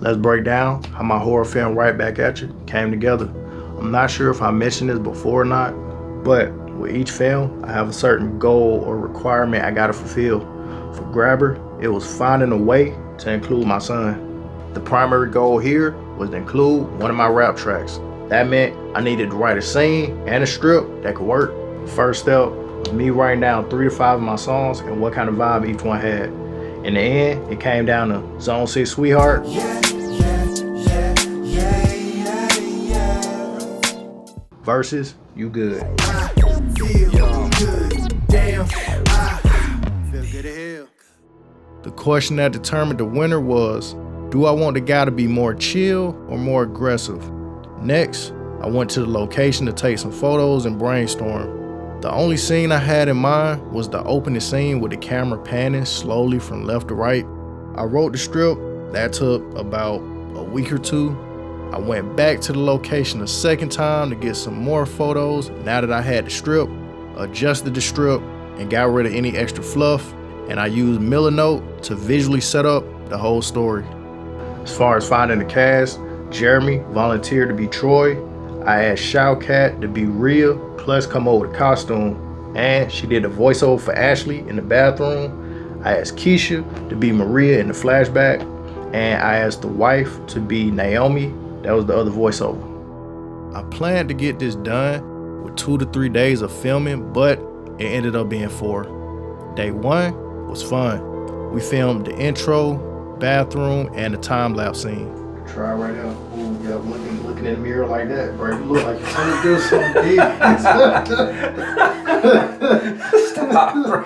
Let's break down how my horror film Right Back At You came together. I'm not sure if I mentioned this before or not, but with each film, I have a certain goal or requirement I gotta fulfill. For Grabber, it was finding a way to include my son. The primary goal here was to include one of my rap tracks. That meant I needed to write a scene and a strip that could work. First step was me writing down 3 to 5 of my songs and what kind of vibe each one had. In the end, it came down to Zone 6 Sweetheart, versus You Good. The question that determined the winner was, do I want the guy to be more chill or more aggressive? Next, I went to the location to take some photos and brainstorm. The only scene I had in mind was the opening scene with the camera panning slowly from left to right. I wrote the strip. That took about a week or 2. I went back to the location a second time to get some more photos now that I had the strip, adjusted the strip, and got rid of any extra fluff, and I used Milanote to visually set up the whole story. As far as finding the cast, Jeremy volunteered to be Troy. I asked Showcat to be Rhea, plus come over with a costume, and she did the voiceover for Ashley in the bathroom. I asked Keisha to be Maria in the flashback, and I asked the wife to be Naomi. That was the other voiceover. I planned to get this done with 2 to 3 days of filming, but it ended up being 4. Day 1 was fun. We filmed the intro, bathroom, and the time-lapse scene. Try right now. Ooh, yeah, looking in the mirror like that, bro. You look like you're trying to do something big. Stop, bro.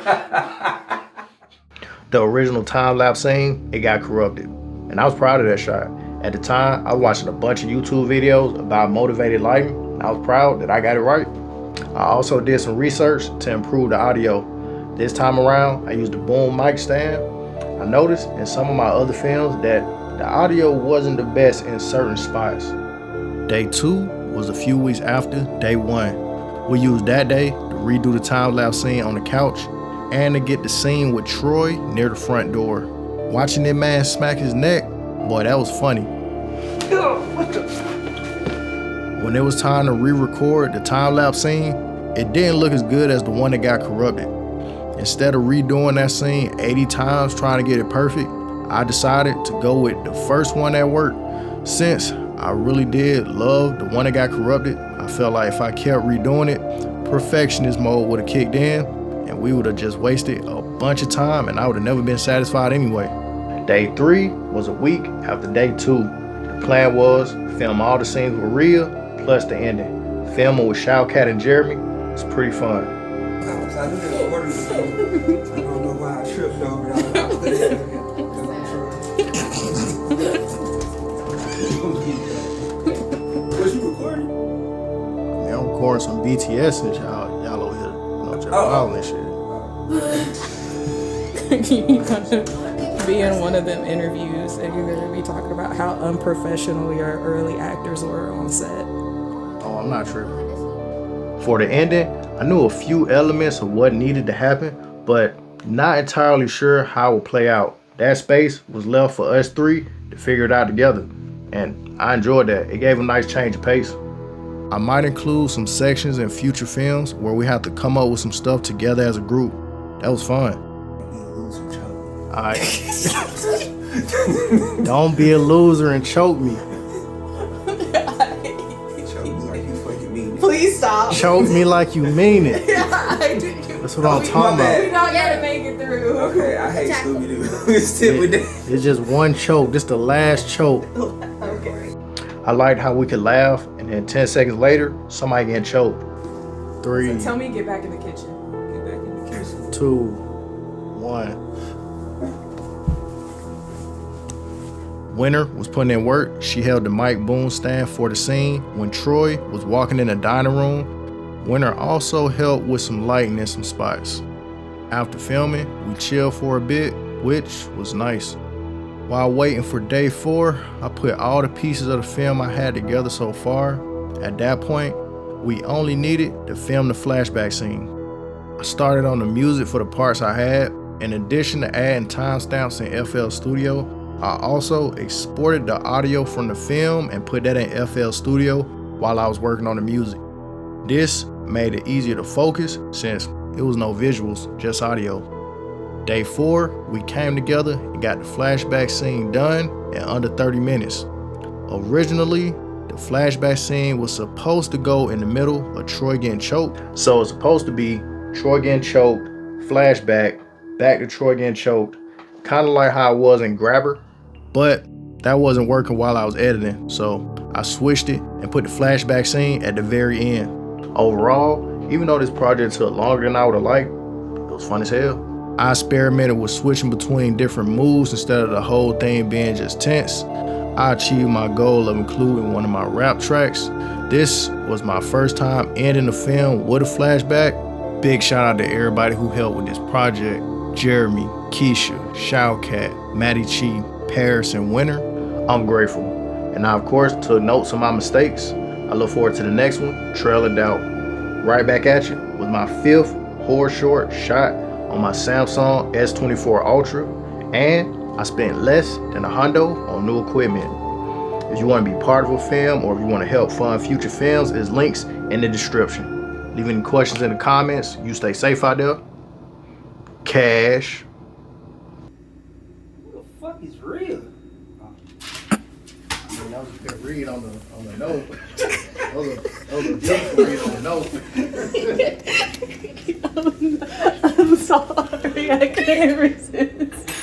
The original time-lapse scene, it got corrupted. And I was proud of that shot. At the time, I was watching a bunch of YouTube videos about motivated lighting, and I was proud that I got it right. I also did some research to improve the audio. This time around, I used a boom mic stand. I noticed in some of my other films that the audio wasn't the best in certain spots. Day 2 was a few weeks after day 1. We used that day to redo the time-lapse scene on the couch and to get the scene with Troy near the front door. Watching that man smack his neck, boy, that was funny. When it was time to re-record the time-lapse scene, it didn't look as good as the one that got corrupted. Instead of redoing that scene 80 times trying to get it perfect, I decided to go with the first one that worked. Since I really did love the one that got corrupted, I felt like if I kept redoing it, perfectionist mode would have kicked in and we would have just wasted a bunch of time and I would have never been satisfied anyway. Day 3 was a week after day 2. The plan was to film all the scenes with Rhea plus the ending. Filming with Showcat and Jeremy was pretty fun. I knew they recorded it. I don't know why I tripped over it. Was you recording? Yeah, I'm recording some BTS and y'all over here, wild and shit. You're gonna be in one of them interviews and you're gonna be talking about how unprofessional your early actors were on set. Oh, I'm not tripping. For the ending, I knew a few elements of what needed to happen, but not entirely sure how it would play out. That space was left for us 3 to figure it out together, and I enjoyed that. It gave a nice change of pace. I might include some sections in future films where we have to come up with some stuff together as a group. That was fun. Alright. Don't be a loser and choke me. Please stop. Choke me like you mean it. That's what I'm talking about. We're not gonna make it through. Okay, I hate Scooby-Doo. Sit with that. It's just one choke. This the last choke. Okay. I liked how we could laugh, and then 10 seconds later, somebody getting choked. 3. So tell me, get back in the kitchen. Get back in the kitchen. 2, 1. Wynter was putting in work. She held the mic boom stand for the scene when Troy was walking in the dining room. Wynter also helped with some lighting in some spots. After filming, we chilled for a bit, which was nice. While waiting for day 4, I put all the pieces of the film I had together so far. At that point, we only needed to film the flashback scene. I started on the music for the parts I had. In addition to adding timestamps in FL Studio, I also exported the audio from the film and put that in FL Studio while I was working on the music. This made it easier to focus since it was no visuals, just audio. Day 4, we came together and got the flashback scene done in under 30 minutes. Originally, the flashback scene was supposed to go in the middle of Troy getting choked. So it's supposed to be Troy getting choked, flashback, back to Troy getting choked, kind of like how it was in Grabber. But that wasn't working while I was editing, so I switched it and put the flashback scene at the very end. Overall, even though this project took longer than I would have liked, it was fun as hell. I experimented with switching between different moves instead of the whole thing being just tense. I achieved my goal of including one of my rap tracks. This was my first time ending the film with a flashback. Big shout out to everybody who helped with this project. Jeremy, Keisha, Showcat, Maddie Chi, Paris, and Wynter. I'm grateful. And I, of course, took notes of my mistakes. I look forward to the next one, Trail of Doubt. Right back at you with my 5th horror short shot on my Samsung S24 Ultra, and I spent less than $100 on new equipment. If you want to be part of a film or if you want to help fund future films, there's links in the description. Leave any questions in the comments. You stay safe out there. Cash. Who the fuck is real? That was a good read on the note. That was a beautiful read on the note. I'm sorry, I can't resist.